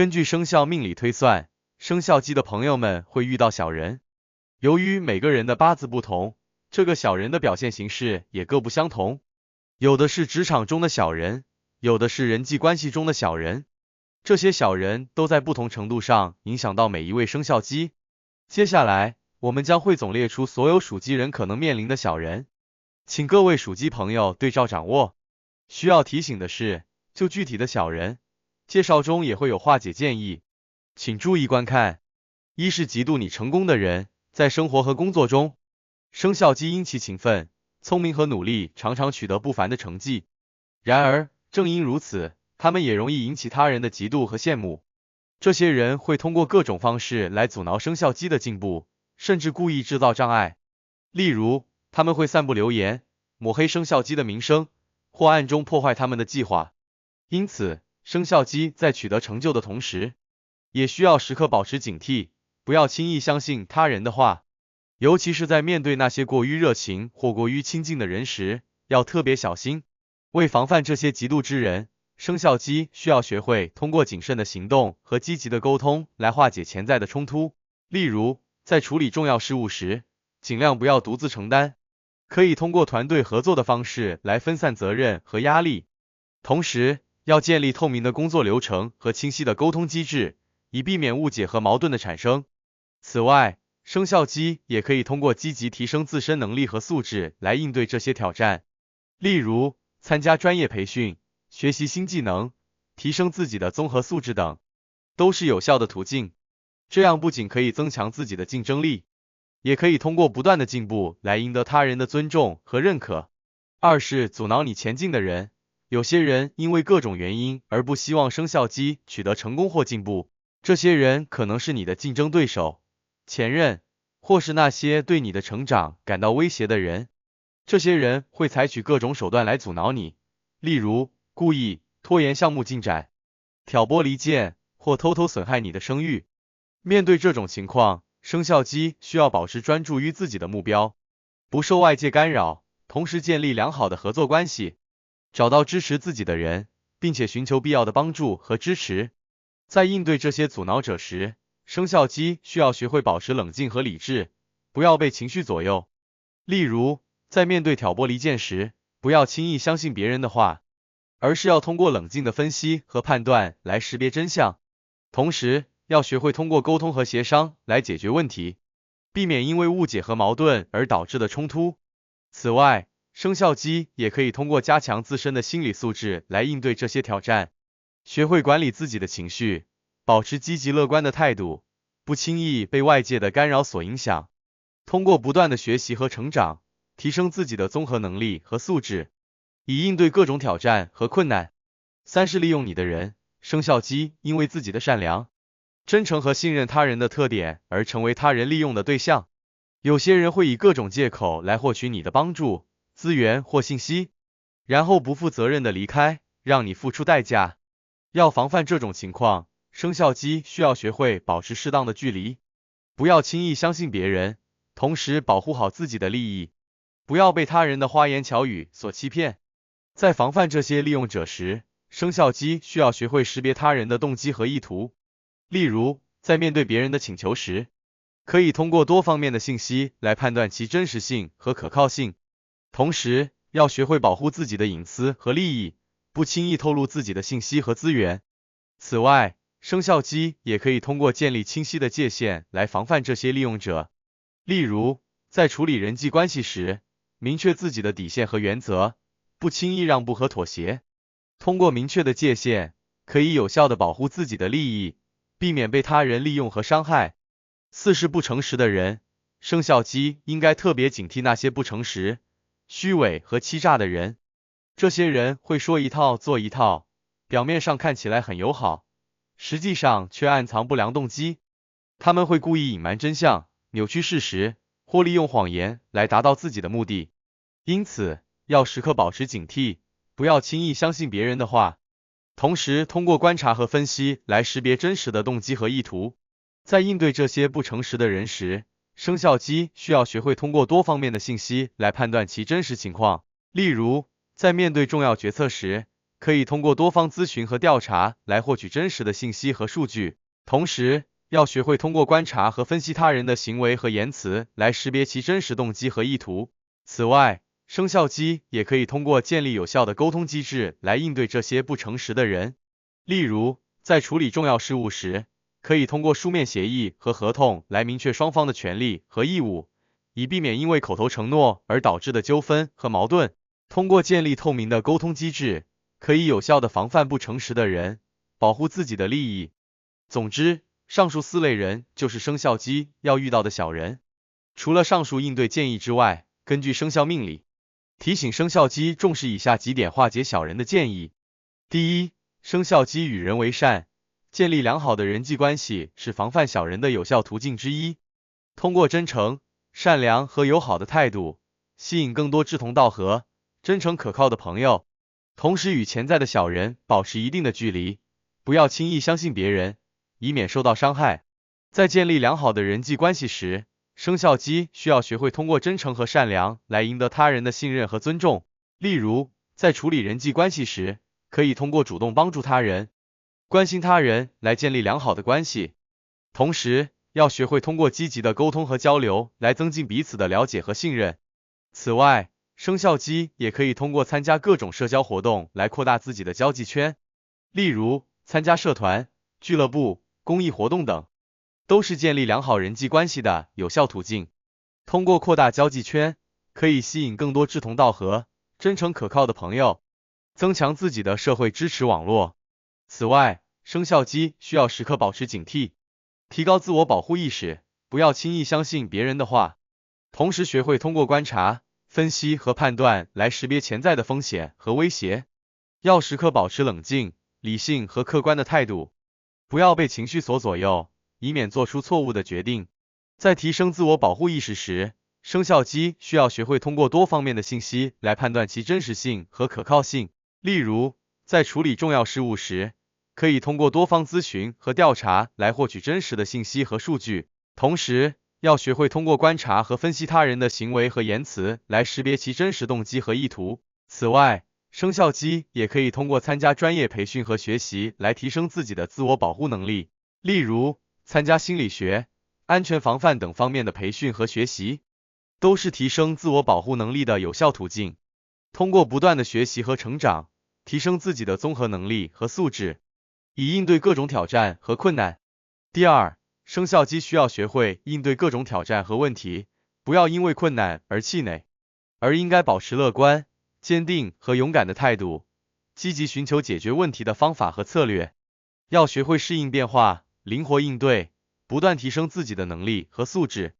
根据生肖命理推算，生肖鸡的朋友们会遇到小人。由于每个人的八字不同，这个小人的表现形式也各不相同。有的是职场中的小人，有的是人际关系中的小人。这些小人都在不同程度上影响到每一位生肖鸡。接下来，我们将会总列出所有属鸡人可能面临的小人，请各位属鸡朋友对照掌握。需要提醒的是，就具体的小人，介绍中也会有化解建议，请注意观看。一是嫉妒你成功的人，在生活和工作中，生肖鸡因其勤奋、聪明和努力，常常取得不凡的成绩。然而，正因如此，他们也容易引起他人的嫉妒和羡慕。这些人会通过各种方式来阻挠生肖鸡的进步，甚至故意制造障碍。例如，他们会散布流言，抹黑生肖鸡的名声，或暗中破坏他们的计划。因此，生肖鸡在取得成就的同时，也需要时刻保持警惕，不要轻易相信他人的话，尤其是在面对那些过于热情或过于亲近的人时，要特别小心。为防范这些嫉妒之人，生肖鸡需要学会通过谨慎的行动和积极的沟通来化解潜在的冲突。例如，在处理重要事务时，尽量不要独自承担，可以通过团队合作的方式来分散责任和压力。同时，要建立透明的工作流程和清晰的沟通机制，以避免误解和矛盾的产生。此外，生肖鸡也可以通过积极提升自身能力和素质来应对这些挑战。例如，参加专业培训、学习新技能、提升自己的综合素质等，都是有效的途径。这样不仅可以增强自己的竞争力，也可以通过不断的进步来赢得他人的尊重和认可。二是阻挠你前进的人，有些人因为各种原因而不希望生肖鸡取得成功或进步，这些人可能是你的竞争对手、前任，或是那些对你的成长感到威胁的人。这些人会采取各种手段来阻挠你，例如故意拖延项目进展、挑拨离间或偷偷损害你的声誉。面对这种情况，生肖鸡需要保持专注于自己的目标，不受外界干扰，同时建立良好的合作关系，找到支持自己的人，并且寻求必要的帮助和支持。在应对这些阻挠者时，生肖鸡需要学会保持冷静和理智，不要被情绪左右。例如，在面对挑拨离间时，不要轻易相信别人的话，而是要通过冷静的分析和判断来识别真相。同时，要学会通过沟通和协商来解决问题，避免因为误解和矛盾而导致的冲突。此外，生肖鸡也可以通过加强自身的心理素质来应对这些挑战，学会管理自己的情绪，保持积极乐观的态度，不轻易被外界的干扰所影响。通过不断的学习和成长，提升自己的综合能力和素质，以应对各种挑战和困难。三是利用你的人，生肖鸡因为自己的善良、真诚和信任他人的特点而成为他人利用的对象。有些人会以各种借口来获取你的帮助、资源或信息，然后不负责任的离开，让你付出代价。要防范这种情况，生肖鸡需要学会保持适当的距离，不要轻易相信别人，同时保护好自己的利益，不要被他人的花言巧语所欺骗。在防范这些利用者时，生肖鸡需要学会识别他人的动机和意图。例如，在面对别人的请求时，可以通过多方面的信息来判断其真实性和可靠性。同时，要学会保护自己的隐私和利益，不轻易透露自己的信息和资源。此外，生肖鸡也可以通过建立清晰的界限来防范这些利用者。例如，在处理人际关系时，明确自己的底线和原则，不轻易让步和妥协。通过明确的界限，可以有效的保护自己的利益，避免被他人利用和伤害。四是不诚实的人，生肖鸡应该特别警惕那些不诚实、虚伪和欺诈的人。这些人会说一套做一套，表面上看起来很友好，实际上却暗藏不良动机。他们会故意隐瞒真相，扭曲事实，或利用谎言来达到自己的目的。因此，要时刻保持警惕，不要轻易相信别人的话，同时通过观察和分析来识别真实的动机和意图。在应对这些不诚实的人时，生肖鸡需要学会通过多方面的信息来判断其真实情况。例如，在面对重要决策时，可以通过多方咨询和调查来获取真实的信息和数据，同时要学会通过观察和分析他人的行为和言辞来识别其真实动机和意图。此外，生肖鸡也可以通过建立有效的沟通机制来应对这些不诚实的人。例如，在处理重要事务时，可以通过书面协议和合同来明确双方的权利和义务，以避免因为口头承诺而导致的纠纷和矛盾。通过建立透明的沟通机制，可以有效地防范不诚实的人，保护自己的利益。总之，上述4类人就是生肖鸡要遇到的小人。除了上述应对建议之外，根据生肖命理，提醒生肖鸡重视以下几点化解小人的建议。第一，生肖鸡与人为善，建立良好的人际关系是防范小人的有效途径之一。通过真诚、善良和友好的态度，吸引更多志同道合、真诚可靠的朋友，同时与潜在的小人保持一定的距离，不要轻易相信别人，以免受到伤害。在建立良好的人际关系时，生肖鸡需要学会通过真诚和善良来赢得他人的信任和尊重。例如，在处理人际关系时，可以通过主动帮助他人、关心他人来建立良好的关系。同时，要学会通过积极的沟通和交流来增进彼此的了解和信任。此外，生肖鸡也可以通过参加各种社交活动来扩大自己的交际圈，例如参加社团、俱乐部、公益活动等，都是建立良好人际关系的有效途径。通过扩大交际圈，可以吸引更多志同道合、真诚可靠的朋友，增强自己的社会支持网络。此外，生肖鸡需要时刻保持警惕，提高自我保护意识，不要轻易相信别人的话，同时学会通过观察、分析和判断来识别潜在的风险和威胁。要时刻保持冷静、理性和客观的态度，不要被情绪所左右，以免做出错误的决定。在提升自我保护意识时，生肖鸡需要学会通过多方面的信息来判断其真实性和可靠性。例如，在处理重要事务时，可以通过多方咨询和调查来获取真实的信息和数据，同时要学会通过观察和分析他人的行为和言辞来识别其真实动机和意图。此外，生肖鸡也可以通过参加专业培训和学习来提升自己的自我保护能力，例如参加心理学、安全防范等方面的培训和学习，都是提升自我保护能力的有效途径。通过不断的学习和成长，提升自己的综合能力和素质，以应对各种挑战和困难。第二，生肖鸡需要学会应对各种挑战和问题，不要因为困难而气馁，而应该保持乐观、坚定和勇敢的态度，积极寻求解决问题的方法和策略。要学会适应变化，灵活应对，不断提升自己的能力和素质，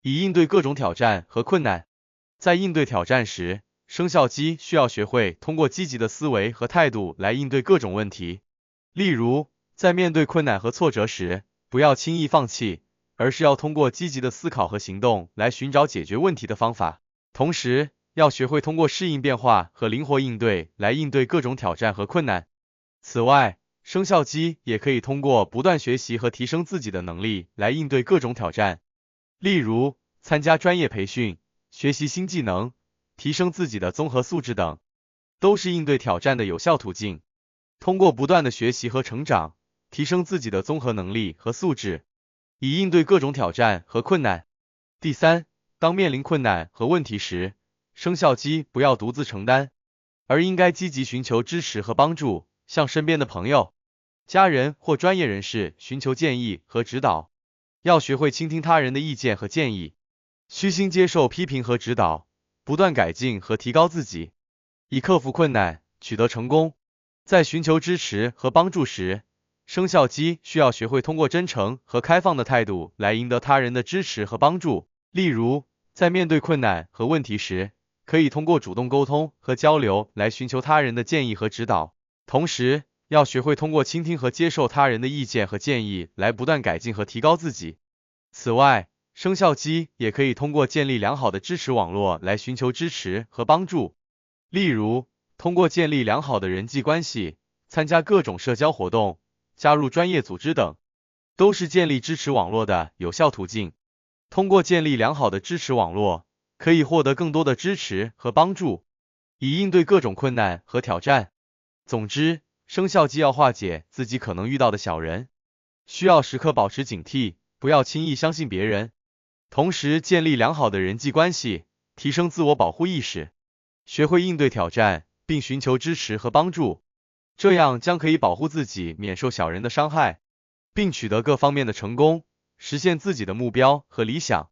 以应对各种挑战和困难。在应对挑战时，生肖鸡需要学会通过积极的思维和态度来应对各种问题。例如，在面对困难和挫折时，不要轻易放弃，而是要通过积极的思考和行动来寻找解决问题的方法。同时，要学会通过适应变化和灵活应对来应对各种挑战和困难。此外，生肖鸡也可以通过不断学习和提升自己的能力来应对各种挑战，例如参加专业培训、学习新技能、提升自己的综合素质等，都是应对挑战的有效途径。通过不断的学习和成长，提升自己的综合能力和素质，以应对各种挑战和困难。第三，当面临困难和问题时，生肖鸡不要独自承担，而应该积极寻求支持和帮助，向身边的朋友、家人或专业人士寻求建议和指导。要学会倾听他人的意见和建议，虚心接受批评和指导，不断改进和提高自己，以克服困难，取得成功。在寻求支持和帮助时，生肖鸡需要学会通过真诚和开放的态度来赢得他人的支持和帮助。例如，在面对困难和问题时，可以通过主动沟通和交流来寻求他人的建议和指导，同时要学会通过倾听和接受他人的意见和建议来不断改进和提高自己。此外，生肖鸡也可以通过建立良好的支持网络来寻求支持和帮助，例如通过建立良好的人际关系，参加各种社交活动，加入专业组织等，都是建立支持网络的有效途径。通过建立良好的支持网络，可以获得更多的支持和帮助，以应对各种困难和挑战。总之，生肖鸡要化解自己可能遇到的小人，需要时刻保持警惕，不要轻易相信别人，同时建立良好的人际关系，提升自我保护意识，学会应对挑战，并寻求支持和帮助，这样将可以保护自己免受小人的伤害，并取得各方面的成功，实现自己的目标和理想。